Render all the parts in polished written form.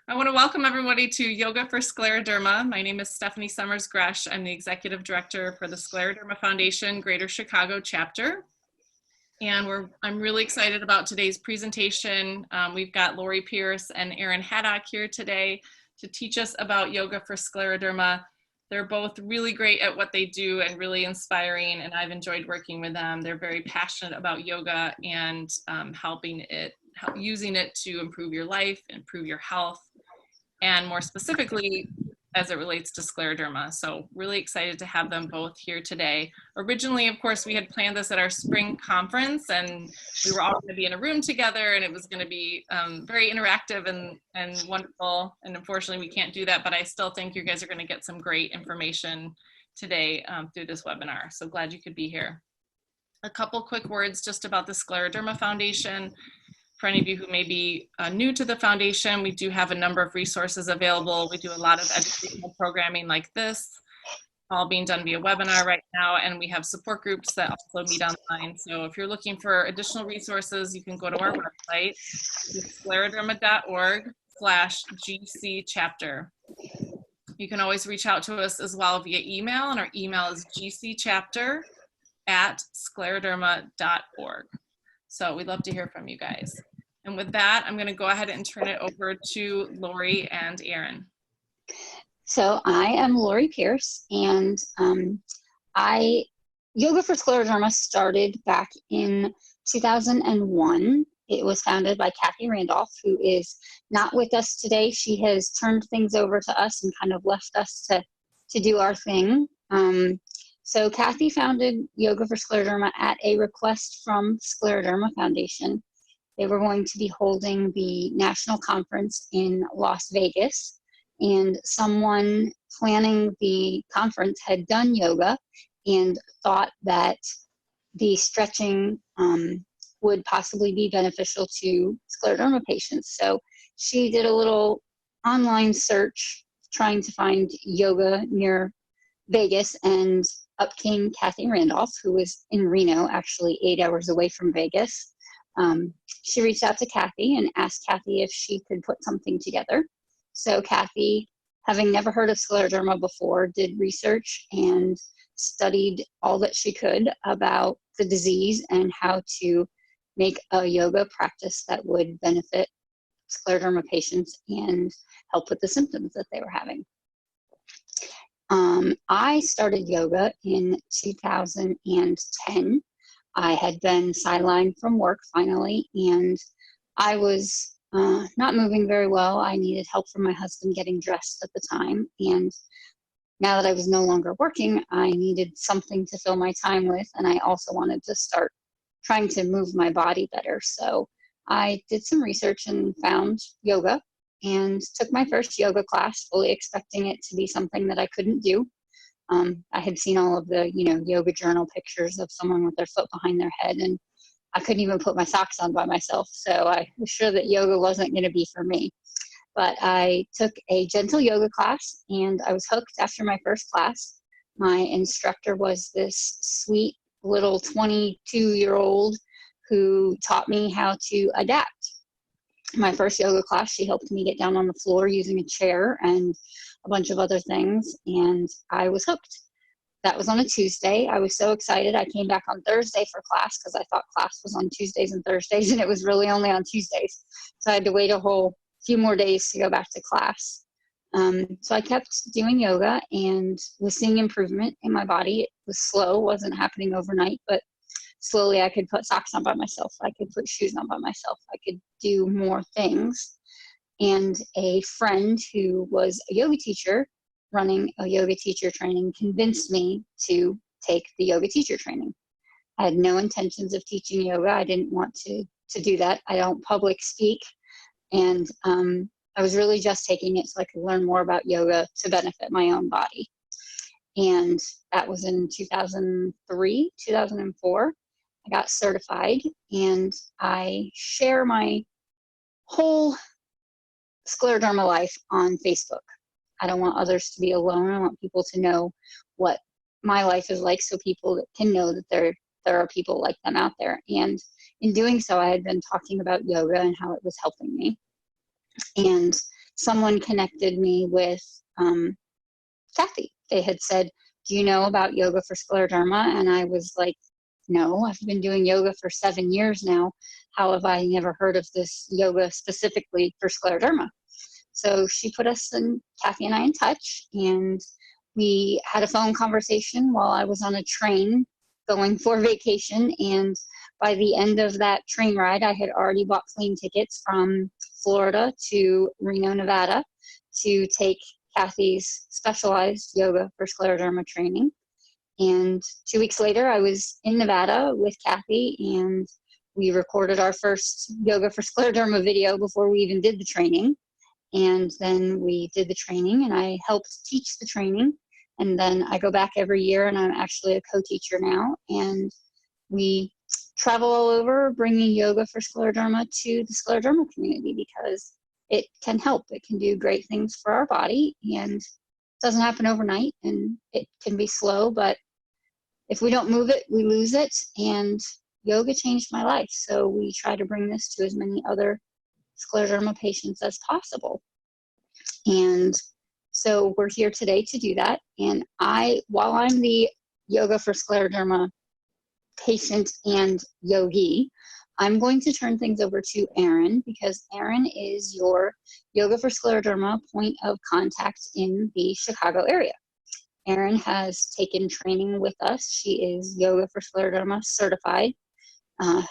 I want to welcome everybody to Yoga for Scleroderma. My name is Stephanie Summers-Gresh. I'm the Executive Director for the Scleroderma Foundation Greater Chicago chapter. And I'm really excited about today's presentation. We've got Lori Pierce and Erin Haddock here today to teach us about Yoga for Scleroderma. They're both really great at what they do and really inspiring, and I've enjoyed working with them. They're very passionate about yoga and using it to improve your life, improve your health, and more specifically as it relates to scleroderma. So really excited to have them both here today. Originally, of course, we had planned this at our spring conference, and we were all going to be in a room together, and it was going to be very interactive and wonderful. And unfortunately, we can't do that, but I still think you guys are going to get some great information today through this webinar. So glad you could be here. A couple quick words just about the Scleroderma Foundation. For any of you who may be new to the foundation, we do have a number of resources available. We do a lot of educational programming like this, all being done via webinar right now, and we have support groups that also meet online. So if you're looking for additional resources, you can go to our website, scleroderma.org/GC chapter. You can always reach out to us as well via email, and our email is gcchapter@scleroderma.org. So we'd love to hear from you guys. And with that, I'm going to go ahead and turn it over to Lori and Erin. So I am Lori Pierce, and Yoga for Scleroderma started back in 2001. It was founded by Kathy Randolph, who is not with us today. She has turned things over to us and kind of left us to do our thing. So Kathy founded Yoga for Scleroderma at a request from Scleroderma Foundation. They were going to be holding the national conference in Las Vegas, and someone planning the conference had done yoga and thought that the stretching would possibly be beneficial to scleroderma patients. So she did a little online search trying to find yoga near Vegas, and up came Kathy Randolph, who was in Reno, actually 8 hours away from Vegas. She reached out to Kathy and asked Kathy if she could put something together. So Kathy, having never heard of scleroderma before, did research and studied all that she could about the disease and how to make a yoga practice that would benefit scleroderma patients and help with the symptoms that they were having. I started yoga in 2010. I had been sidelined from work finally, and I was not moving very well. I needed help from my husband getting dressed at the time, and now that I was no longer working, I needed something to fill my time with, and I also wanted to start trying to move my body better. So I did some research and found yoga and took my first yoga class, fully expecting it to be something that I couldn't do. I had seen all of the, yoga journal pictures of someone with their foot behind their head, and I couldn't even put my socks on by myself. So I was sure that yoga wasn't going to be for me. But I took a gentle yoga class, and I was hooked after my first class. My instructor was this sweet little 22-year-old who taught me how to adapt. My first yoga class, she helped me get down on the floor using a chair and a bunch of other things, and I was hooked. That was on a Tuesday. I was so excited. I came back on Thursday for class because I thought class was on Tuesdays and Thursdays, and it was really only on Tuesdays. So I had to wait a whole few more days to go back to class. So I kept doing yoga and was seeing improvement in my body. It was slow, wasn't happening overnight, but slowly I could put socks on by myself. I could put shoes on by myself. I could do more things. And a friend who was a yoga teacher running a yoga teacher training convinced me to take the yoga teacher training. I had no intentions of teaching yoga. I didn't want to do that. I don't public speak. And I was really just taking it so I could learn more about yoga to benefit my own body. And that was in 2003, 2004. I got certified, and I share my whole scleroderma life on Facebook. I don't want others to be alone. I want people to know what my life is like, so people can know that there are people like them out there. And in doing so, I had been talking about yoga and how it was helping me. And someone connected me with Kathy. They had said, do you know about yoga for scleroderma? And I was like, no, I've been doing yoga for 7 years now. How have I never heard of this yoga specifically for scleroderma? So she put us and Kathy and I in touch, and we had a phone conversation while I was on a train going for vacation. And by the end of that train ride, I had already bought plane tickets from Florida to Reno, Nevada to take Kathy's specialized yoga for scleroderma training. And 2 weeks later, I was in Nevada with Kathy, and we recorded our first yoga for scleroderma video before we even did the training. And then we did the training, and I helped teach the training. And then I go back every year, and I'm actually a co-teacher now. And we travel all over bringing yoga for scleroderma to the scleroderma community, because it can help. It can do great things for our body, and it doesn't happen overnight, and it can be slow, but if we don't move it, we lose it. And yoga changed my life. So we try to bring this to as many other scleroderma patients as possible. And so we're here today to do that. And while I'm the yoga for scleroderma patient and yogi, I'm going to turn things over to Erin, because Erin is your yoga for scleroderma point of contact in the Chicago area. Erin has taken training with us. She is yoga for scleroderma certified,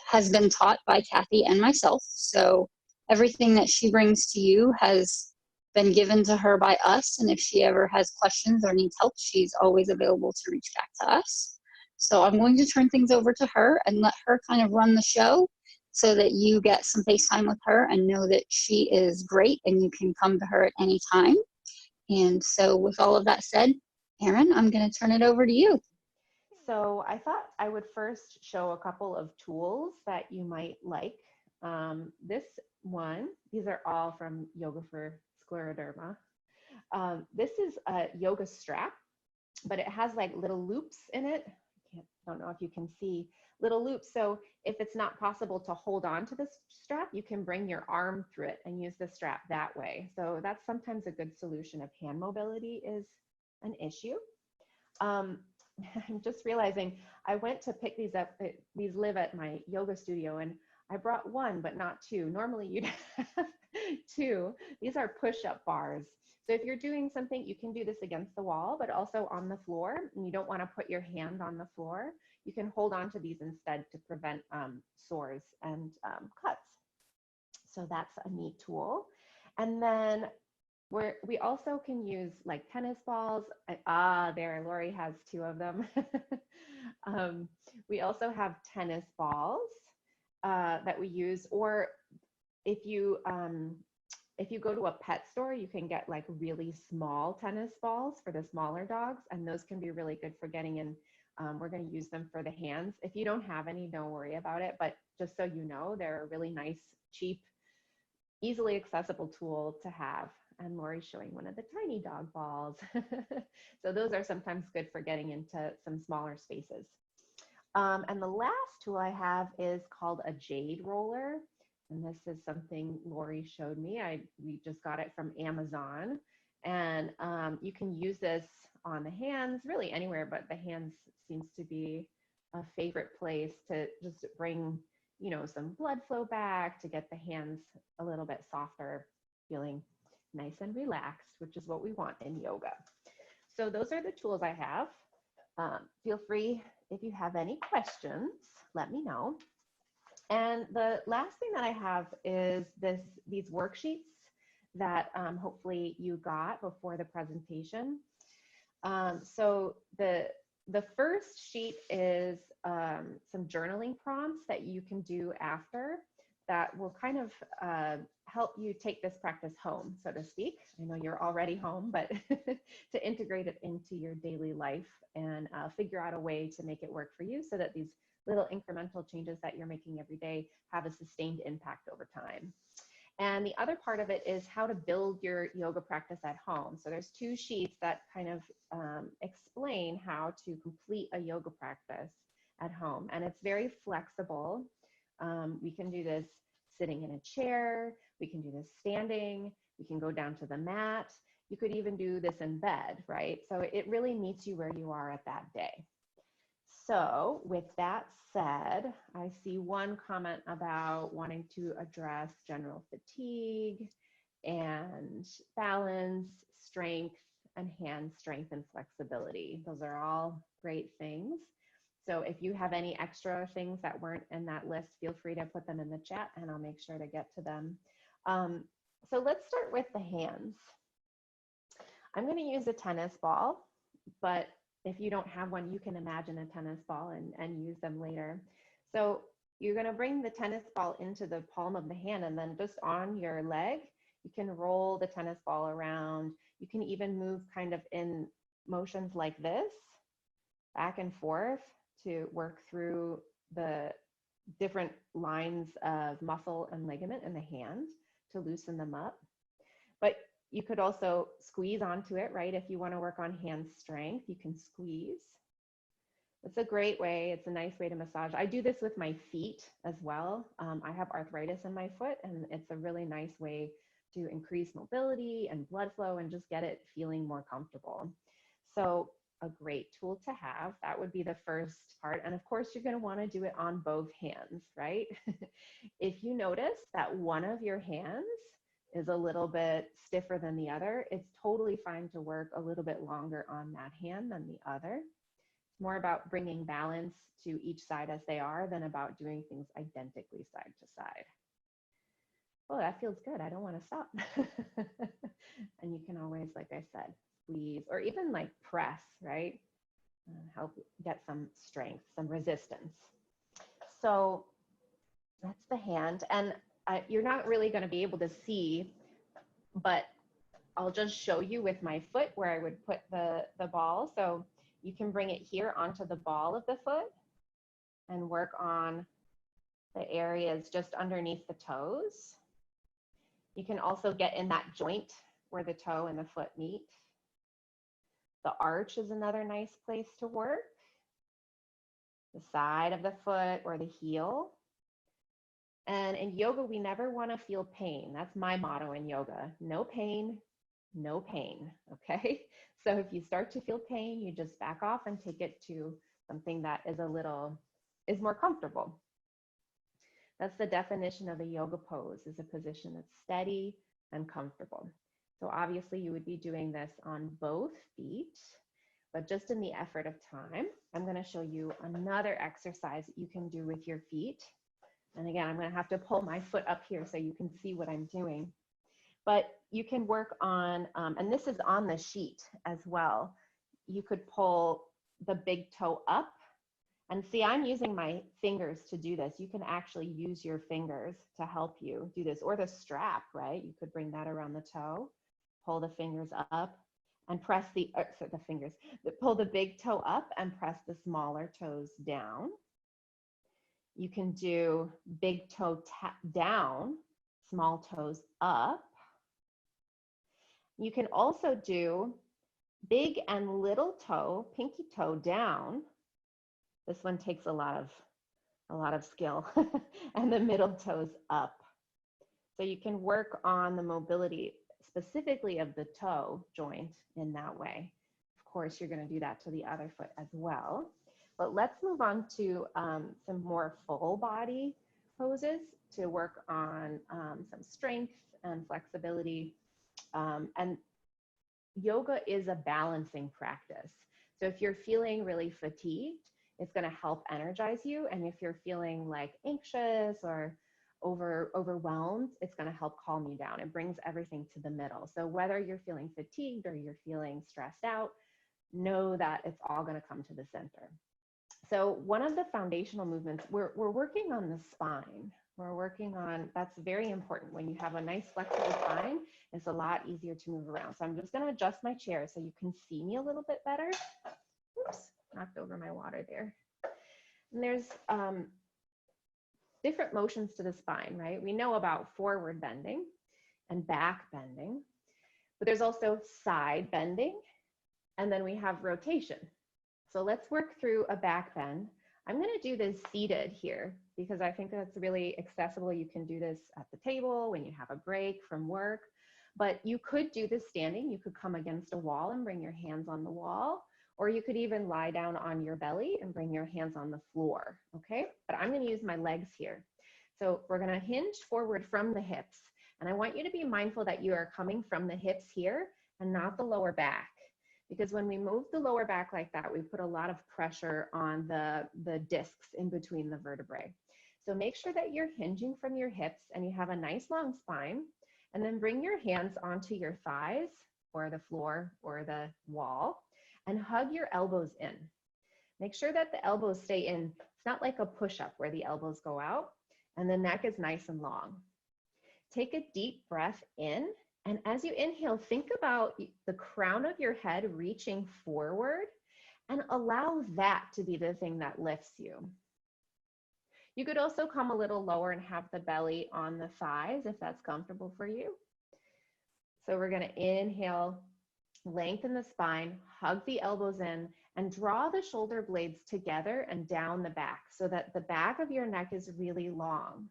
has been taught by Kathy and myself. So everything that she brings to you has been given to her by us. And if she ever has questions or needs help, she's always available to reach back to us. So I'm going to turn things over to her and let her kind of run the show, so that you get some FaceTime with her and know that she is great and you can come to her at any time. And so with all of that said, Erin, I'm going to turn it over to you. So I thought I would first show a couple of tools that you might like. This one, these are all from Yoga for Scleroderma. This is a yoga strap, but it has like little loops in it. I don't know if you can see little loops. So if it's not possible to hold on to this strap, you can bring your arm through it and use the strap that way. So that's sometimes a good solution if hand mobility is an issue. I'm just realizing I went to pick these up. These live at my yoga studio, and I brought one, but not two. Normally you'd have two. These are push-up bars. So if you're doing something, you can do this against the wall, but also on the floor, and you don't want to put your hand on the floor. You can hold on to these instead to prevent sores and cuts. So that's a neat tool. And then we also can use like tennis balls. There, Lori has two of them. We also have tennis balls that we use, or if you go to a pet store, you can get like really small tennis balls for the smaller dogs, and those can be really good for getting in. We're going to use them for the hands. If you don't have any, don't worry about it. But just so you know, they're a really nice, cheap, easily accessible tool to have. And Lori's showing one of the tiny dog balls. So those are sometimes good for getting into some smaller spaces. And the last tool I have is called a jade roller. And this is something Lori showed me. We just got it from Amazon. And you can use this on the hands, really anywhere, but the hands seems to be a favorite place to just bring, some blood flow back, to get the hands a little bit softer, feeling nice and relaxed, which is what we want in yoga. So those are the tools I have. Feel free, if you have any questions, let me know. And the last thing that I have is these worksheets that hopefully you got before the presentation. So the first sheet is some journaling prompts that you can do after that will kind of help you take this practice home, so to speak. I know you're already home, but to integrate it into your daily life and figure out a way to make it work for you, so that these little incremental changes that you're making every day have a sustained impact over time. And the other part of it is how to build your yoga practice at home. So there's 2 sheets that kind of explain how to complete a yoga practice at home. And it's very flexible. We can do this sitting in a chair. We can do this standing. You can go down to the mat. You could even do this in bed, right? So it really meets you where you are at that day. So with that said, I see one comment about wanting to address general fatigue and balance, strength, and hand strength and flexibility. Those are all great things. So if you have any extra things that weren't in that list, feel free to put them in the chat and I'll make sure to get to them. So let's start with the hands. I'm going to use a tennis ball, but if you don't have one, you can imagine a tennis ball and use them later. So you're going to bring the tennis ball into the palm of the hand, and then just on your leg, you can roll the tennis ball around. You can even move kind of in motions like this, back and forth, to work through the different lines of muscle and ligament in the hand to loosen them up. But you could also squeeze onto it, right? If you want to work on hand strength, you can squeeze. It's a great way. It's a nice way to massage. I do this with my feet as well. I have arthritis in my foot, and it's a really nice way to increase mobility and blood flow and just get it feeling more comfortable. So a great tool to have. That would be the first part. And of course, you're going to want to do it on both hands, right? If you notice that one of your hands is a little bit stiffer than the other, it's totally fine to work a little bit longer on that hand than the other. It's more about bringing balance to each side as they are than about doing things identically side to side. Oh, that feels good. I don't want to stop. And you can always, like I said, squeeze or even like press, right? Help get some strength, some resistance. So that's the hand. And you're not really going to be able to see, but I'll just show you with my foot where I would put the ball. So you can bring it here onto the ball of the foot and work on the areas just underneath the toes. You can also get in that joint where the toe and the foot meet. The arch is another nice place to work. The side of the foot or the heel. And in yoga, we never want to feel pain. That's my motto in yoga. No pain, no pain, okay? So if you start to feel pain, you just back off and take it to something that is more comfortable. That's the definition of a yoga pose, is a position that's steady and comfortable. So obviously you would be doing this on both feet, but just in the effort of time, I'm going to show you another exercise that you can do with your feet. And again, I'm going to have to pull my foot up here so you can see what I'm doing. But you can work on, and this is on the sheet as well. You could pull the big toe up. And see, I'm using my fingers to do this. You can actually use your fingers to help you do this, or the strap, right? You could bring that around the toe, pull the fingers up and press pull the big toe up and press the smaller toes down. You can do big toe down, small toes up. You can also do big and little toe, pinky toe down. This one takes a lot of skill. And the middle toes up. So you can work on the mobility specifically of the toe joint in that way. Of course, you're going to do that to the other foot as well. But let's move on to some more full body poses to work on some strength and flexibility. And yoga is a balancing practice. So if you're feeling really fatigued, it's going to help energize you. And if you're feeling like anxious or overwhelmed, it's going to help calm you down. It brings everything to the middle. So whether you're feeling fatigued or you're feeling stressed out, know that it's all going to come to the center. So one of the foundational movements, we're working on the spine. We're working on, that's very important. When you have a nice flexible spine, it's a lot easier to move around. So I'm just going to adjust my chair so you can see me a little bit better. Oops, knocked over my water there. And there's different motions to the spine, right? We know about forward bending and back bending, but there's also side bending, and then we have rotation. So let's work through a back bend. I'm going to do this seated here because I think that's really accessible. You can do this at the table when you have a break from work, But you could do this standing. You could come against a wall and bring your hands on the wall, or you could even lie down on your belly and bring your hands on the floor, okay? But I'm gonna use my legs here. So we're gonna hinge forward from the hips. And I want you to be mindful that you are coming from the hips here and not the lower back. Because when we move the lower back like that, we put a lot of pressure on the discs in between the vertebrae. So make sure that you're hinging from your hips and you have a nice long spine, and then bring your hands onto your thighs or the floor or the wall and hug your elbows in. Make sure that the elbows stay in. It's not like a push-up where the elbows go out and the neck is nice and long. Take a deep breath in, and as you inhale, think about the crown of your head reaching forward and allow that to be the thing that lifts you. You could also come a little lower and have the belly on the thighs if that's comfortable for you. So we're gonna inhale, lengthen the spine, hug the elbows in, and draw the shoulder blades together and down the back so that the back of your neck is really long.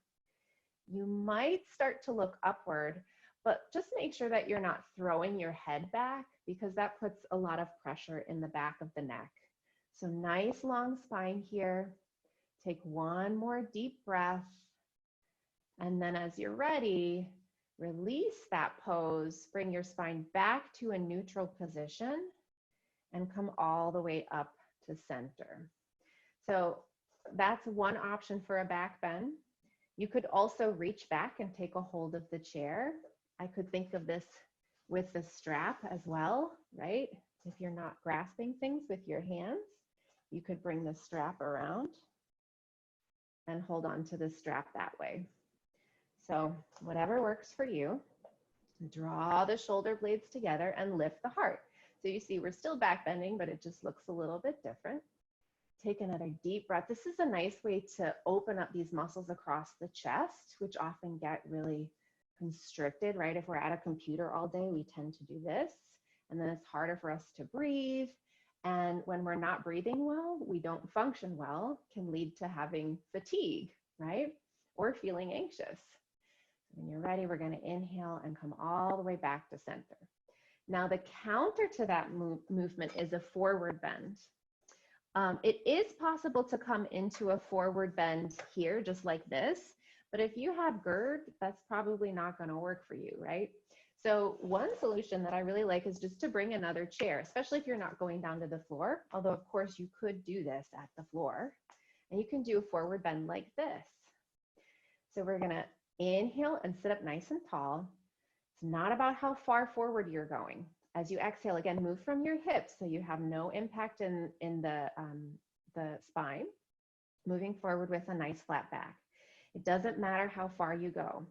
You might start to look upward, but just make sure that you're not throwing your head back because that puts a lot of pressure in the back of the neck. So nice long spine here. Take one more deep breath. And then as you're ready, release that pose, bring your spine back to a neutral position and come all the way up to center. So that's one option for a back bend. You could also reach back and take a hold of the chair. I could think of this with the strap as well, right? If you're not grasping things with your hands, you could bring the strap around and hold on to the strap that way. So whatever works for you, draw the shoulder blades together and lift the heart. So you see we're still back bending, but it just looks a little bit different. Take another deep breath. This is a nice way to open up these muscles across the chest, which often get really constricted, right? If we're at a computer all day, we tend to do this, and then it's harder for us to breathe. And when we're not breathing well, we don't function well, can lead to having fatigue, right? Or feeling anxious. When you're ready, we're going to inhale and come all the way back to center. Now, the counter to that movement is a forward bend. It is possible to come into a forward bend here, just like this. But if you have GERD, that's probably not going to work for you, right? So one solution that I really like is just to bring another chair, especially if you're not going down to the floor. Although, of course, you could do this at the floor. And you can do a forward bend like this. So we're going to inhale and sit up nice and tall. It's not about how far forward you're going. As you exhale, again, move from your hips so you have no impact in the spine. Moving forward with a nice flat back. It doesn't matter how far you go.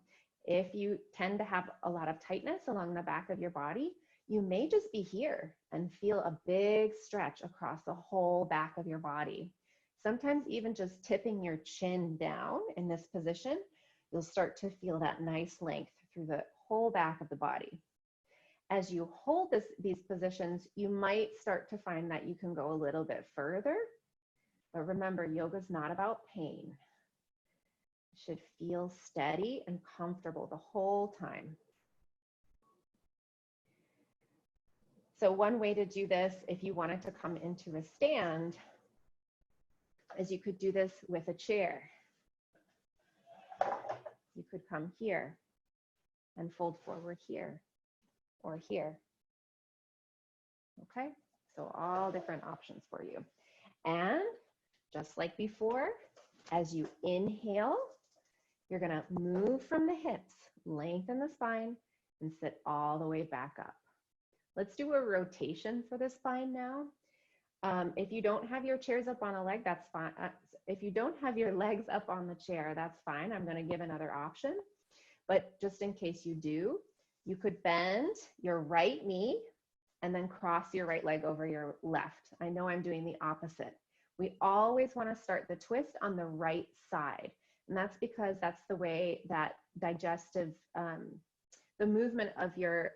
If you tend to have a lot of tightness along the back of your body, you may just be here and feel a big stretch across the whole back of your body. Sometimes even just tipping your chin down in this position, you'll start to feel that nice length through the whole back of the body. As you hold these positions, you might start to find that you can go a little bit further. But remember, yoga is not about pain. You should feel steady and comfortable the whole time. So one way to do this, if you wanted to come into a stand, is you could do this with a chair. You could come here and fold forward here or here. Okay, so all different options for you. And just like before, as you inhale, you're gonna move from the hips, lengthen the spine, and sit all the way back up. Let's do a rotation for the spine now. If you don't have your chairs up on a leg, that's fine. If you don't have your legs up on the chair, that's fine. I'm gonna give another option. But just in case you do, you could bend your right knee and then cross your right leg over your left. I know I'm doing the opposite. We always want to start the twist on the right side. And that's because that's the way that digestive, the movement of your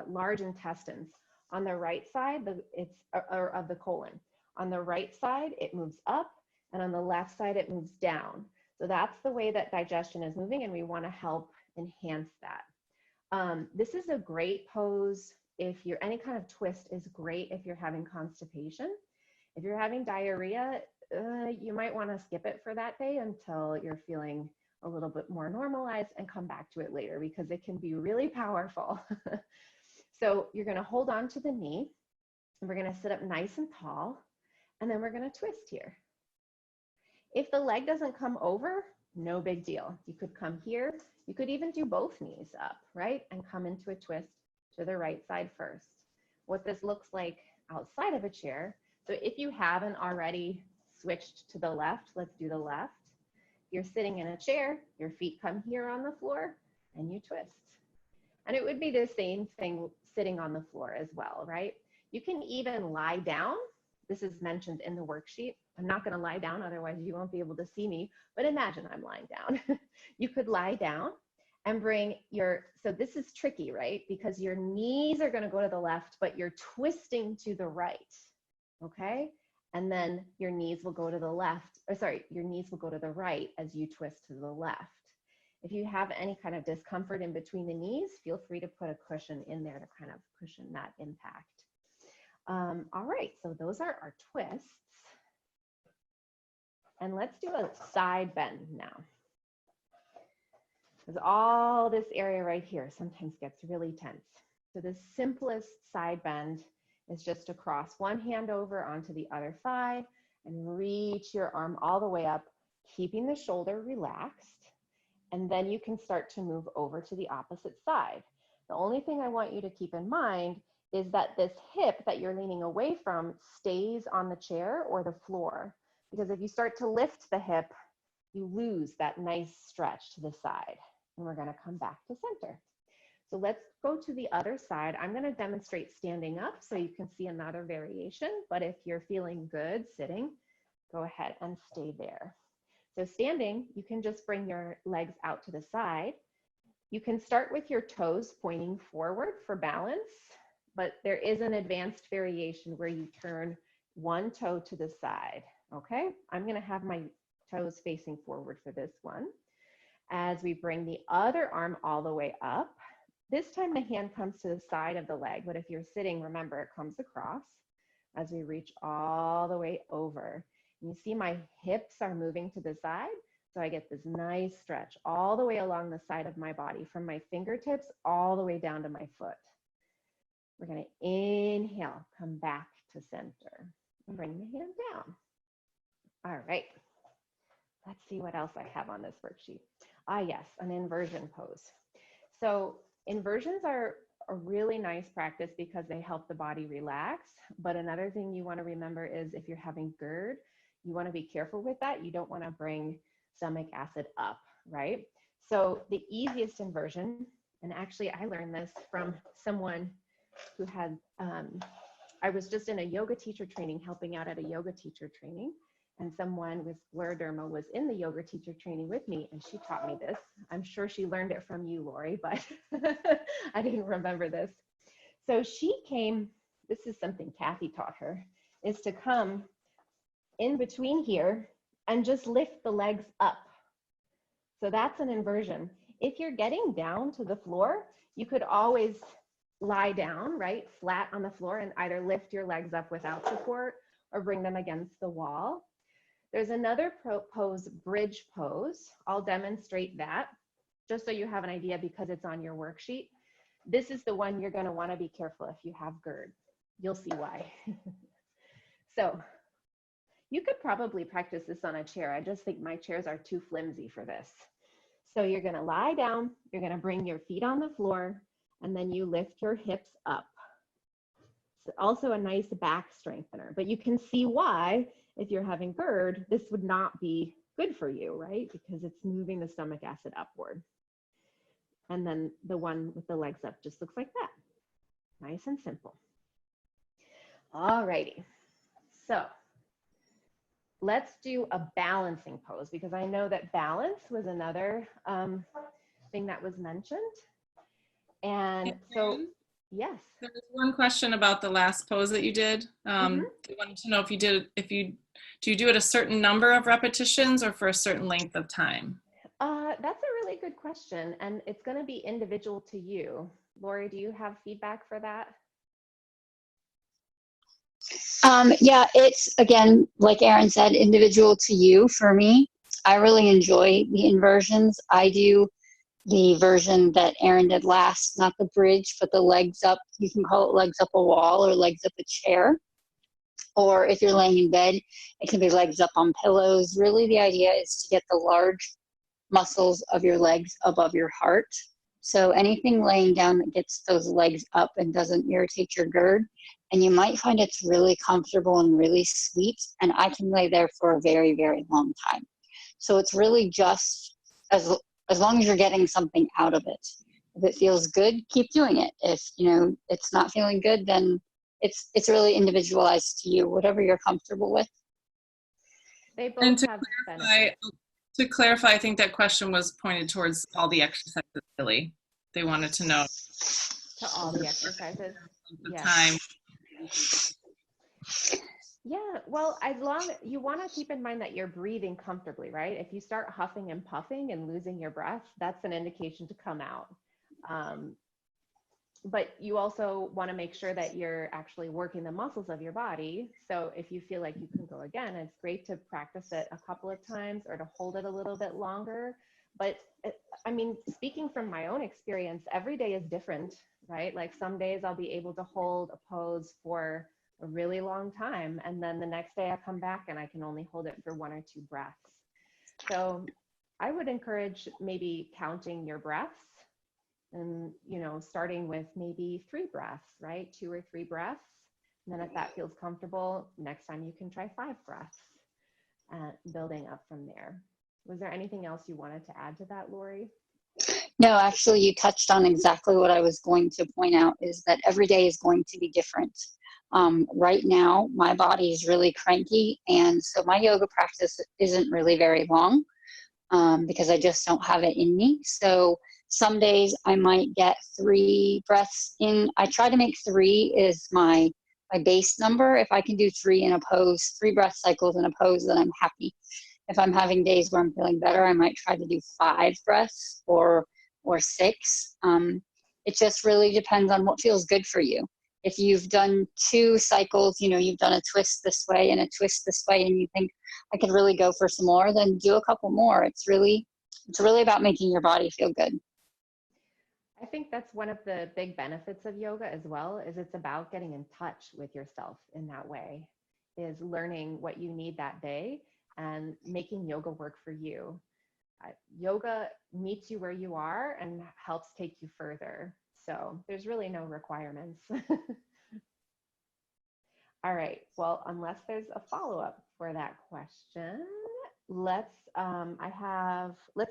large intestines. On the right side, of the colon. On the right side, it moves up, and on the left side, it moves down. So that's the way that digestion is moving, and we want to help enhance that. This is a great pose if you're, any kind of twist is great if you're having constipation. If you're having diarrhea, you might want to skip it for that day until you're feeling a little bit more normalized and come back to it later because it can be really powerful. So you're going to hold on to the knee and we're going to sit up nice and tall and then we're going to twist here. If the leg doesn't come over, no big deal. You could come here. You could even do both knees up, right? And come into a twist to the right side first. What this looks like outside of a chair. So if you haven't already switched to the left, let's do the left. You're sitting in a chair, your feet come here on the floor and you twist. And it would be the same thing sitting on the floor as well, right? You can even lie down. This is mentioned in the worksheet. I'm not going to lie down, otherwise you won't be able to see me, but imagine I'm lying down. You could lie down and bring your, so this is tricky, right? Because your knees are going to go to the left, but you're twisting to the right, okay? And then your knees will go to the left, or sorry, your knees will go to the right as you twist to the left. If you have any kind of discomfort in between the knees, feel free to put a cushion in there to kind of cushion that impact. All right, so those are our twists. And let's do a side bend now. Because all this area right here sometimes gets really tense. So the simplest side bend is just to cross one hand over onto the other thigh and reach your arm all the way up, keeping the shoulder relaxed. And then you can start to move over to the opposite side. The only thing I want you to keep in mind is that this hip that you're leaning away from stays on the chair or the floor. Because if you start to lift the hip, you lose that nice stretch to the side. And we're gonna come back to center. So let's go to the other side. I'm gonna demonstrate standing up so you can see another variation, but if you're feeling good sitting, go ahead and stay there. So standing, you can just bring your legs out to the side. You can start with your toes pointing forward for balance, but there is an advanced variation where you turn one toe to the side, okay? I'm gonna have my toes facing forward for this one. As we bring the other arm all the way up, this time the hand comes to the side of the leg, but if you're sitting, remember it comes across as we reach all the way over. You see my hips are moving to the side, so I get this nice stretch all the way along the side of my body, from my fingertips all the way down to my foot. We're gonna inhale, come back to center, and bring the hand down. All right, let's see what else I have on this worksheet. Ah, yes, an inversion pose. So inversions are a really nice practice because they help the body relax, but another thing you wanna remember is if you're having GERD, you want to be careful with that. You don't want to bring stomach acid up, right? So the easiest inversion, and actually I learned this from someone who had, I was just in a yoga teacher training, helping out at a yoga teacher training, and someone with Scleroderma was in the yoga teacher training with me, and she taught me this. I'm sure she learned it from you, Lori, but I didn't remember this. So she came, this is something Kathy taught her, is to come in between here and just lift the legs up. So that's an inversion. If you're getting down to the floor, you could always lie down, right, flat on the floor and either lift your legs up without support or bring them against the wall. There's another pose, bridge pose. I'll demonstrate that just so you have an idea because it's on your worksheet. This is the one you're going to want to be careful if you have GERD. You'll see why. So you could probably practice this on a chair. I just think my chairs are too flimsy for this. So you're gonna lie down, you're gonna bring your feet on the floor, and then you lift your hips up. It's also a nice back strengthener, but you can see why, if you're having GERD, this would not be good for you, right? Because it's moving the stomach acid upward. And then the one with the legs up just looks like that. Nice and simple. All righty, so let's do a balancing pose because I know that balance was another thing that was mentioned. And so, yes. There was one question about the last pose that you did. They wanted to know if you do you do it a certain number of repetitions or for a certain length of time? That's a really good question, and it's going to be individual to you. Lori, do you have feedback for that? Yeah, it's again, like Erin said, individual to you. For me, I really enjoy the inversions. I do the version that Erin did last, not the bridge, but the legs up. You can call it legs up a wall or legs up a chair. Or if you're laying in bed, it can be legs up on pillows. Really, the idea is to get the large muscles of your legs above your heart. So anything laying down that gets those legs up and doesn't irritate your GERD, and you might find it's really comfortable and really sweet, and I can lay there for a very, very long time. So it's really just as long as you're getting something out of it. If it feels good, keep doing it. If it's not feeling good, then it's really individualized to you, whatever you're comfortable with. They And both have benefits. to clarify, I think that question was pointed towards all the exercises, really. They wanted to know To all the exercises. the Yes. time. Yeah, well, as long you want to keep in mind that you're breathing comfortably, right? If you start huffing and puffing and losing your breath, that's an indication to come out. But you also want to make sure that you're actually working the muscles of your body. So if you feel like you can go again, it's great to practice it a couple of times or to hold it a little bit longer. But I mean, speaking from my own experience, every day is different, right? Like some days I'll be able to hold a pose for a really long time. And then the next day I come back and I can only hold it for 1 or 2 breaths. So I would encourage maybe counting your breaths and starting with maybe 3 breaths, right? 2 or 3 breaths. And then if that feels comfortable, next time you can try 5 breaths, building up from there. Was there anything else you wanted to add to that, Lori? No, actually, you touched on exactly what I was going to point out, is that every day is going to be different. Right now, my body is really cranky, and so my yoga practice isn't really very long because I just don't have it in me. So some days I might get 3 breaths in. I try to make 3 is my base number. If I can do 3 in a pose, 3 breath cycles in a pose, then I'm happy. If I'm having days where I'm feeling better, I might try to do 5 breaths or 6. It just really depends on what feels good for you. If you've done 2 cycles, you've done a twist this way and a twist this way, and you think I could really go for some more, then do a couple more. It's really about making your body feel good. I think that's one of the big benefits of yoga as well, is it's about getting in touch with yourself in that way, is learning what you need that day and making yoga work for you. Yoga meets you where you are and helps take you further. So there's really no requirements. All right. Well, unless there's a follow-up for that question, let's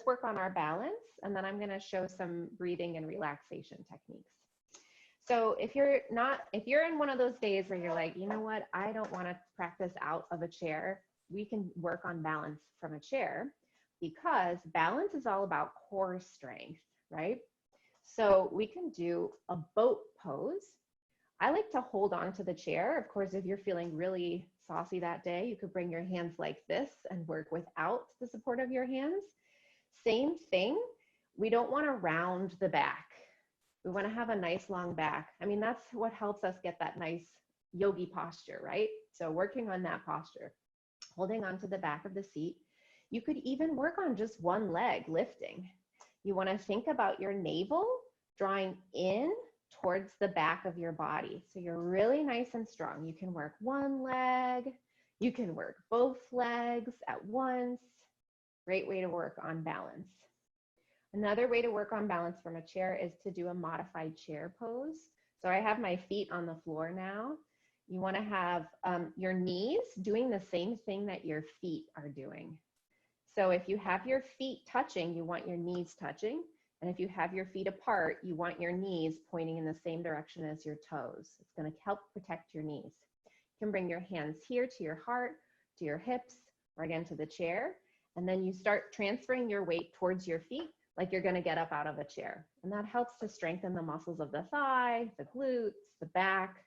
work on our balance, and then I'm going to show some breathing and relaxation techniques. So if you're in one of those days where you're like, you know what, I don't want to practice out of a chair, we can work on balance from a chair, because balance is all about core strength, right? So we can do a boat pose. I like to hold on to the chair. Of course, if you're feeling really saucy that day, you could bring your hands like this and work without the support of your hands. Same thing. We don't want to round the back. We want to have a nice long back. I mean, that's what helps us get that nice yogi posture, right? So working on that posture, holding onto the back of the seat. You could even work on just one leg lifting. You want to think about your navel drawing in towards the back of your body. So you're really nice and strong. You can work one leg. You can work both legs at once. Great way to work on balance. Another way to work on balance from a chair is to do a modified chair pose. So I have my feet on the floor now. You want to have your knees doing the same thing that your feet are doing. So if you have your feet touching, you want your knees touching. And if you have your feet apart, you want your knees pointing in the same direction as your toes. It's going to help protect your knees. You can bring your hands here to your heart, to your hips, or again to the chair. And then you start transferring your weight towards your feet like you're going to get up out of a chair. And that helps to strengthen the muscles of the thigh, the glutes, the back.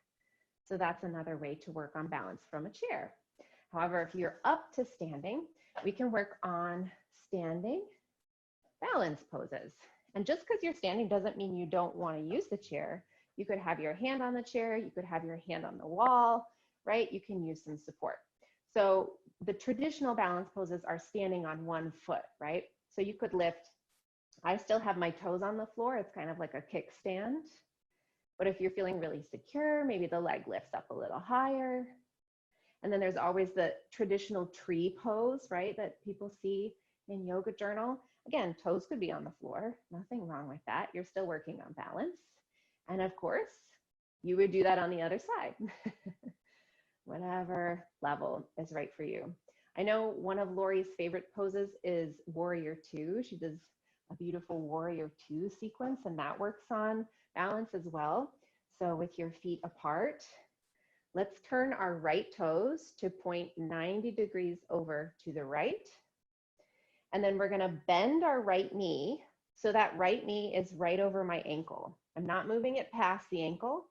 So that's another way to work on balance from a chair. However, if you're up to standing, we can work on standing balance poses. And just because you're standing doesn't mean you don't want to use the chair. You could have your hand on the chair, you could have your hand on the wall, right? You can use some support. So the traditional balance poses are standing on one foot, right? So you could lift, I still have my toes on the floor. It's kind of like a kickstand. But if you're feeling really secure, maybe the leg lifts up a little higher. And then there's always the traditional tree pose, right, that people see in yoga journal. Again, toes could be on the floor. Nothing wrong with that. You're still working on balance. And of course, you would do that on the other side. Whatever level is right for you. I know one of Lori's favorite poses is Warrior Two. She does a beautiful Warrior Two sequence, and that works on balance as well. So with your feet apart, let's turn our right toes to point 90 degrees over to the right. And then we're gonna bend our right knee so that right knee is right over my ankle. I'm not moving it past the ankle.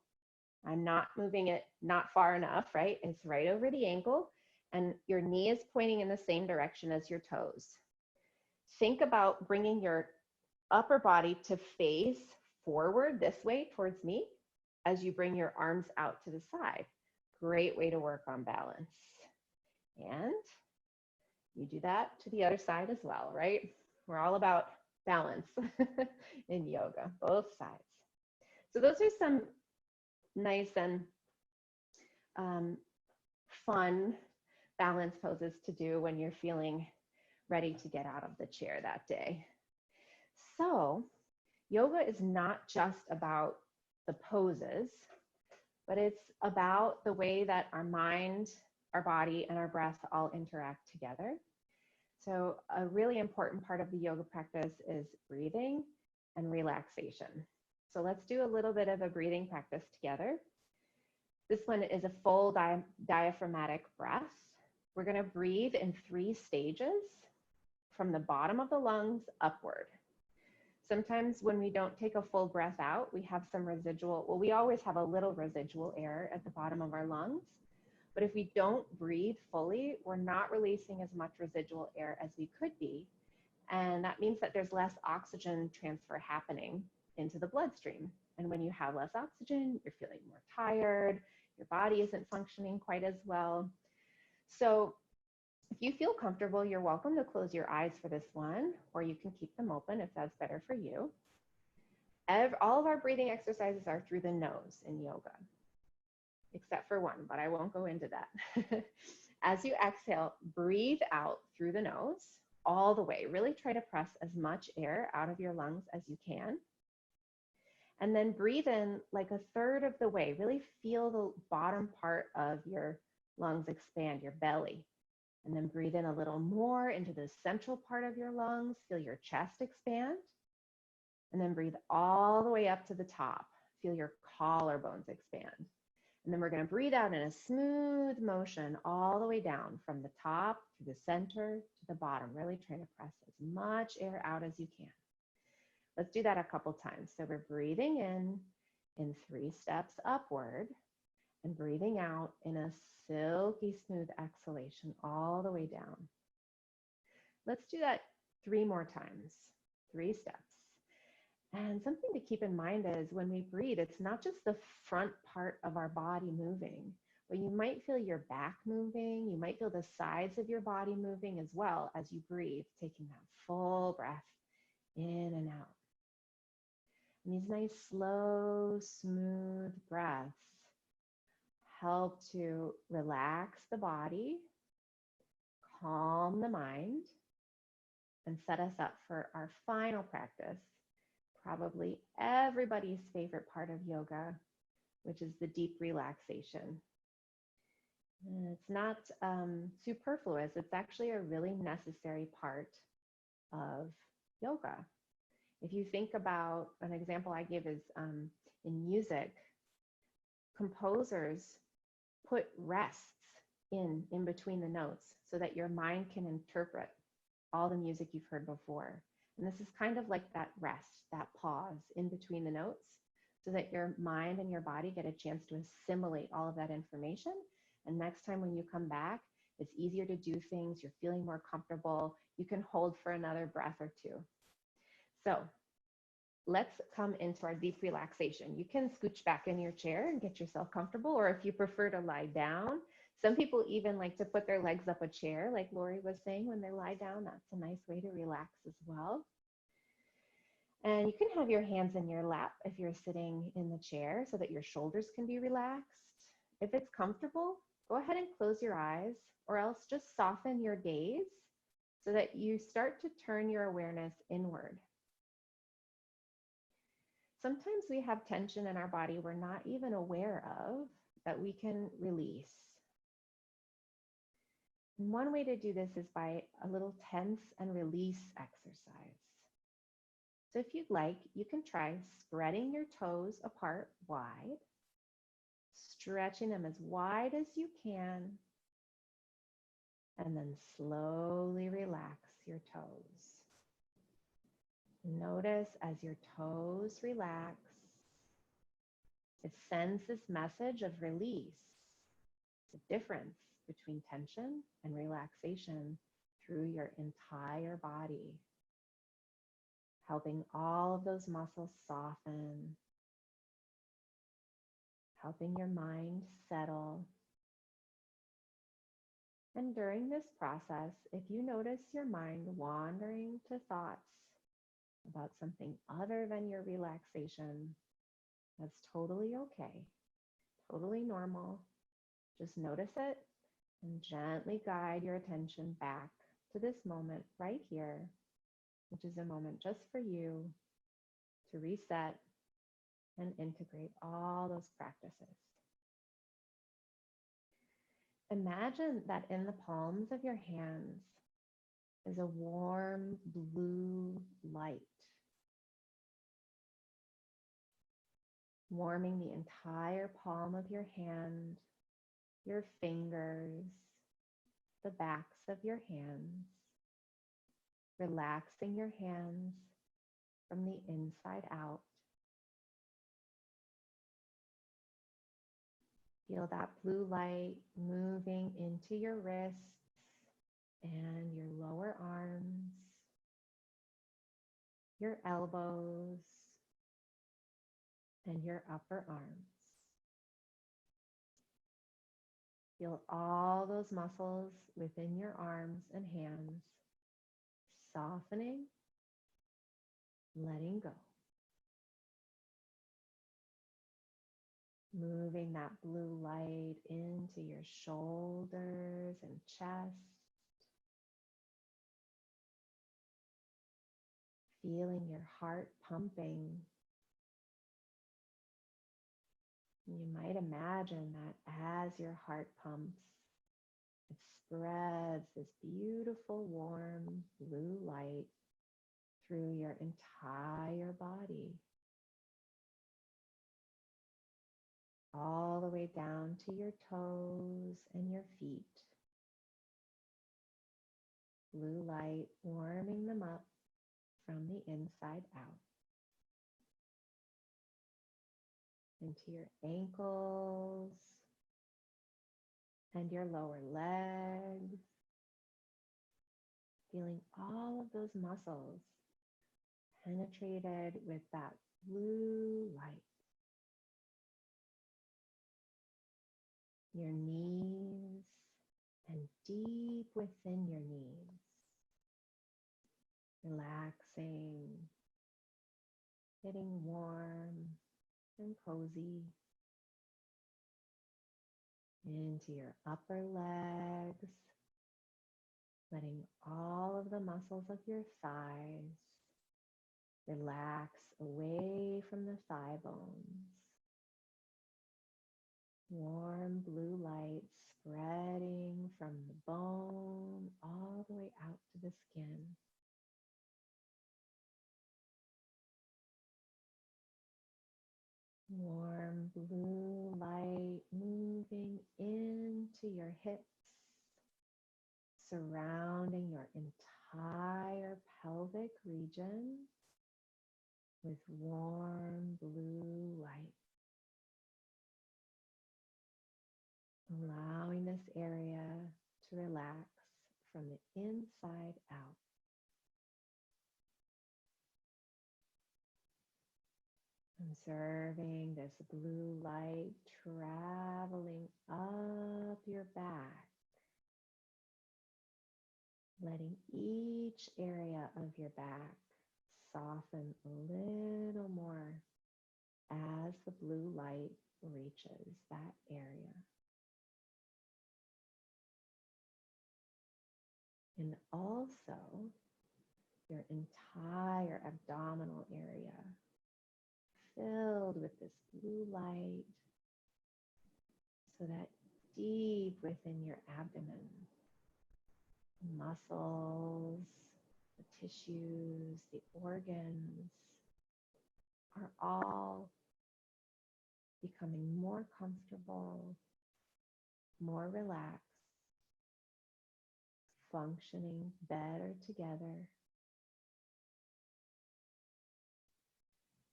I'm not moving it not far enough, right? It's right over the ankle, and your knee is pointing in the same direction as your toes. Think about bringing your upper body to face forward this way towards me as you bring your arms out to the side. Great way to work on balance. And you do that to the other side as well, right? We're all about balance in yoga, both sides. So those are some nice and fun balance poses to do when you're feeling ready to get out of the chair that day. So yoga is not just about the poses, but it's about the way that our mind, our body, and our breath all interact together. So a really important part of the yoga practice is breathing and relaxation. So let's do a little bit of a breathing practice together. This one is a full diaphragmatic breath. We're going to breathe in 3 stages from the bottom of the lungs upward. Sometimes when we don't take a full breath out, we have some residual, well, we always have a little residual air at the bottom of our lungs. But if we don't breathe fully, we're not releasing as much residual air as we could be. And that means that there's less oxygen transfer happening into the bloodstream. And when you have less oxygen, you're feeling more tired, your body isn't functioning quite as well. So if you feel comfortable, you're welcome to close your eyes for this one, or you can keep them open if that's better for you. All of our breathing exercises are through the nose in yoga, except for one, but I won't go into that. As you exhale, breathe out through the nose all the way. Really try to press as much air out of your lungs as you can. And then breathe in like 1/3 of the way. Really feel the bottom part of your lungs expand, your belly. And then breathe in a little more into the central part of your lungs. Feel your chest expand. And then breathe all the way up to the top. Feel your collarbones expand. And then we're going to breathe out in a smooth motion all the way down from the top to the center to the bottom. Really trying to press as much air out as you can. Let's do that a couple times. So we're breathing in 3 steps upward, and breathing out in a silky smooth exhalation all the way down. Let's do that 3 more times, 3 steps. And something to keep in mind is when we breathe, it's not just the front part of our body moving, but you might feel your back moving. You might feel the sides of your body moving as well as you breathe, taking that full breath in and out. And these nice, slow, smooth breaths help to relax the body, calm the mind, and set us up for our final practice, probably everybody's favorite part of yoga, which is the deep relaxation. And it's not superfluous. It's actually a really necessary part of yoga. If you think about, an example I give is in music, composers put rests in between the notes so that your mind can interpret all the music you've heard before. And this is kind of like that rest, that pause in between the notes, so that your mind and your body get a chance to assimilate all of that information. And next time when you come back, it's easier to do things, you're feeling more comfortable, you can hold for another breath or 2. So let's come into our deep relaxation. You can scooch back in your chair and get yourself comfortable, or if you prefer to lie down, some people even like to put their legs up a chair, like Lori was saying, when they lie down. That's a nice way to relax as well. And you can have your hands in your lap if you're sitting in the chair so that your shoulders can be relaxed. If it's comfortable, go ahead and close your eyes, or else just soften your gaze so that you start to turn your awareness inward. Sometimes we have tension in our body we're not even aware of that we can release. And one way to do this is by a little tense and release exercise. So if you'd like, you can try spreading your toes apart wide, stretching them as wide as you can, and then slowly relax your toes. Notice as your toes relax, it sends this message of release, the difference between tension and relaxation through your entire body, helping all of those muscles soften, helping your mind settle. And during this process, if you notice your mind wandering to thoughts about something other than your relaxation, that's totally okay, totally normal. Just notice it and gently guide your attention back to this moment right here, which is a moment just for you to reset and integrate all those practices. Imagine that in the palms of your hands is a warm blue light, warming the entire palm of your hand, your fingers, the backs of your hands, relaxing your hands from the inside out. Feel that blue light moving into your wrists and your lower arms, your elbows, and your upper arms. Feel all those muscles within your arms and hands softening, letting go. Moving that blue light into your shoulders and chest. Feeling your heart pumping. You might imagine that as your heart pumps, it spreads this beautiful, warm blue light through your entire body, all the way down to your toes and your feet. Blue light warming them up from the inside out. Into your ankles and your lower legs. Feeling all of those muscles penetrated with that blue light. Your knees and deep within your knees. Relaxing, getting warm and cozy. Into your upper legs, letting all of the muscles of your thighs relax away from the thigh bones. Warm blue light spreading from the bone all the way out to the skin. Warm blue light moving into your hips, surrounding your entire pelvic region with warm blue light. Allowing this area to relax from the inside out. Observing this blue light traveling up your back, letting each area of your back soften a little more as the blue light reaches that area. And also your entire abdominal area filled with this blue light, so that deep within your abdomen, the muscles, the tissues, the organs are all becoming more comfortable, more relaxed, functioning better together,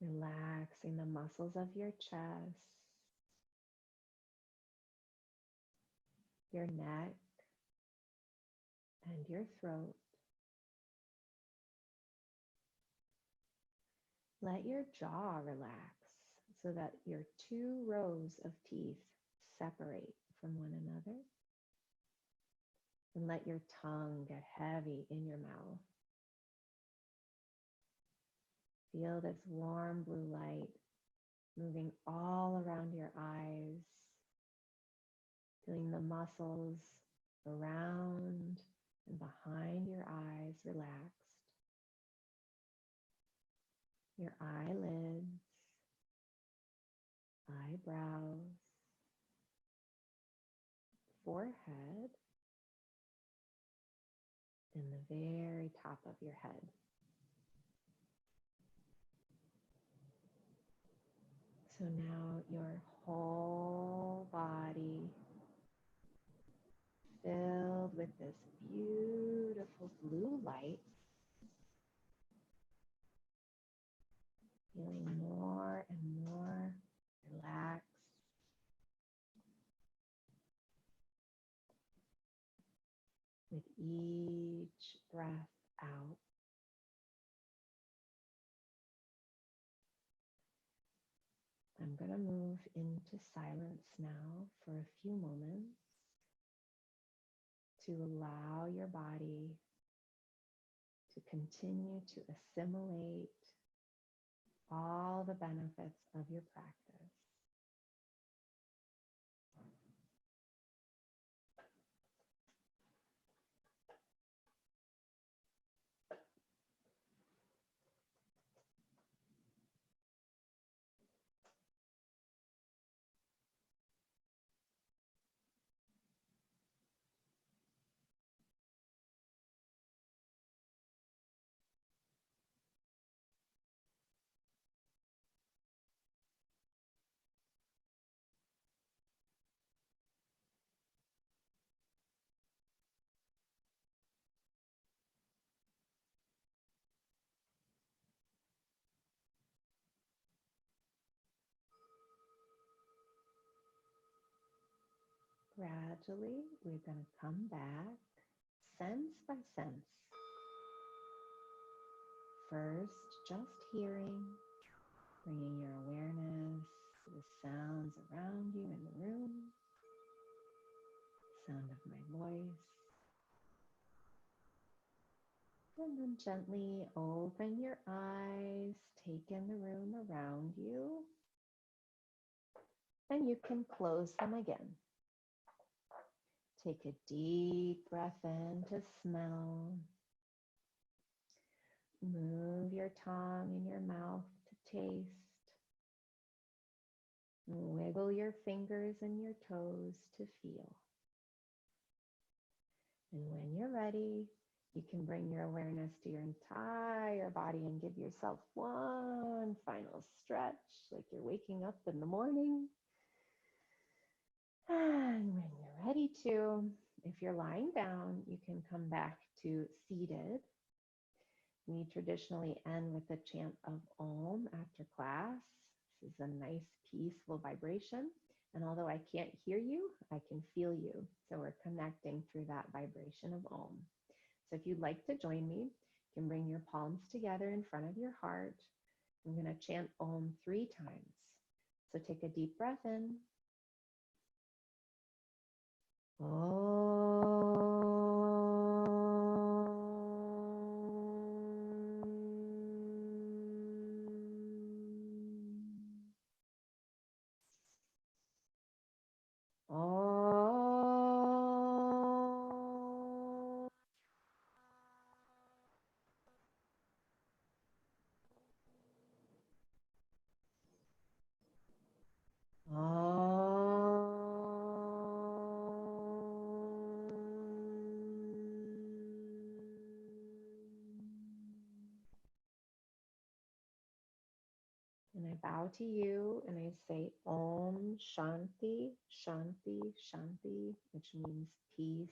relaxing the muscles of your chest, your neck, and your throat. Let your jaw relax so that your two rows of teeth separate from one another. And let your tongue get heavy in your mouth. Feel this warm blue light moving all around your eyes, feeling the muscles around and behind your eyes relaxed. Your eyelids, eyebrows, forehead, and the very top of your head. So now your whole body filled with this beautiful blue light, feeling more and more relaxed. With each breath out, I'm going to move into silence now for a few moments to allow your body to continue to assimilate all the benefits of your practice. Gradually, we're going to come back sense by sense. First, just hearing, bringing your awareness to the sounds around you in the room, sound of my voice. And then gently open your eyes, take in the room around you, and you can close them again. Take a deep breath in to smell. Move your tongue in your mouth to taste. Wiggle your fingers and your toes to feel. And when you're ready, you can bring your awareness to your entire body and give yourself one final stretch, like you're waking up in the morning. And when you're ready to, if you're lying down, you can come back to seated. We traditionally end with a chant of Om after class. This is a nice, peaceful vibration. And although I can't hear you, I can feel you. So we're connecting through that vibration of Om. So if you'd like to join me, you can bring your palms together in front of your heart. I'm going to chant Om 3 times. So take a deep breath in. And I bow to you and I say Om Shanti, Shanti, Shanti, which means peace,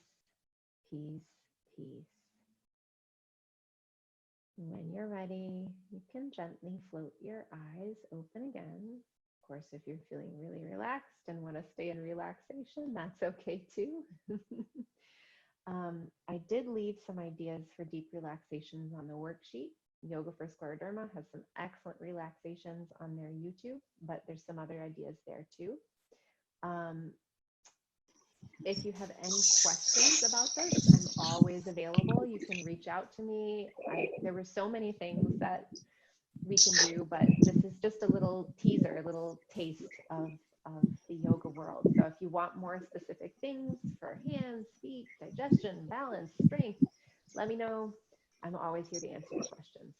peace, peace. And when you're ready, you can gently float your eyes open again. Of course, if you're feeling really relaxed and want to stay in relaxation, that's okay too. I did leave some ideas for deep relaxations on the worksheet. Yoga for Scleroderma has some excellent relaxations on their YouTube, but there's some other ideas there too. If you have any questions about this, I'm always available. You can reach out to me. There were so many things that we can do, but this is just a little teaser, a little taste of the yoga world. So if you want more specific things for hands, feet, digestion, balance, strength, let me know. I'm always here to answer your questions.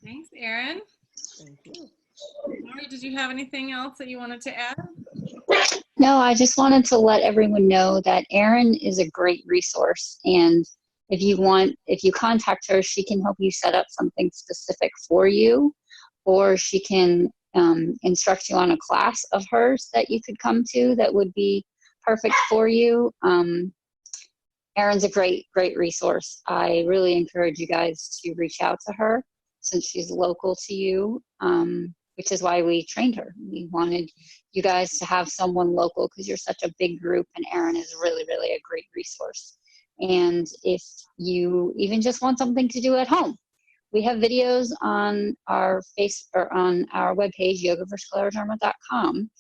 Thanks, Erin. Thank you. Lori, did you have anything else that you wanted to add? No, I just wanted to let everyone know that Erin is a great resource. And if you contact her, she can help you set up something specific for you, or she can instruct you on a class of hers that you could come to that would be perfect for you. Erin's a great, great resource. I really encourage you guys to reach out to her since she's local to you, which is why we trained her. We wanted you guys to have someone local because you're such a big group, and Erin is really, really a great resource. And if you even just want something to do at home, we have videos on our on our webpage, yogaforscleroderma.com,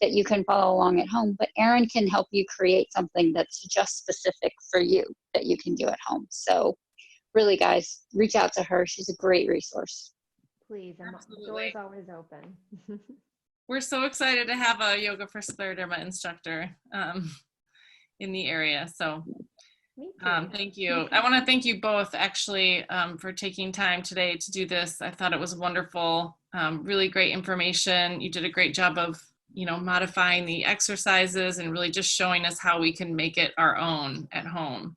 that you can follow along at home. But Erin can help you create something that's just specific for you that you can do at home. So really, guys, reach out to her. She's a great resource. Please, and the door is always open. We're so excited to have a Yoga for Scleroderma instructor in the area. So thank you. I want to thank you both actually for taking time today to do this. I thought it was wonderful, really great information. You did a great job of, modifying the exercises and really just showing us how we can make it our own at home,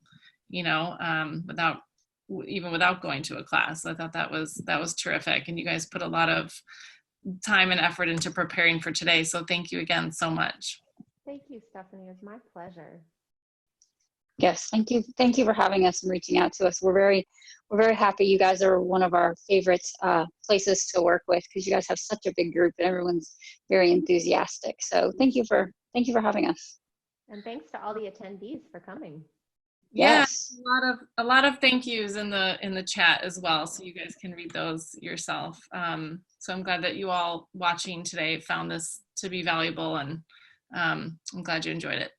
without going to a class. I thought that was terrific. And you guys put a lot of time and effort into preparing for today. So thank you again so much. Thank you, Stephanie. It was my pleasure. Yes, thank you. Thank you for having us and reaching out to us. We're very happy. You guys are one of our favorite places to work with because you guys have such a big group and everyone's very enthusiastic. So thank you for having us. And thanks to all the attendees for coming. Yes. Yeah, a lot of thank yous in the chat as well, so you guys can read those yourself. So I'm glad that you all watching today found this to be valuable, and I'm glad you enjoyed it.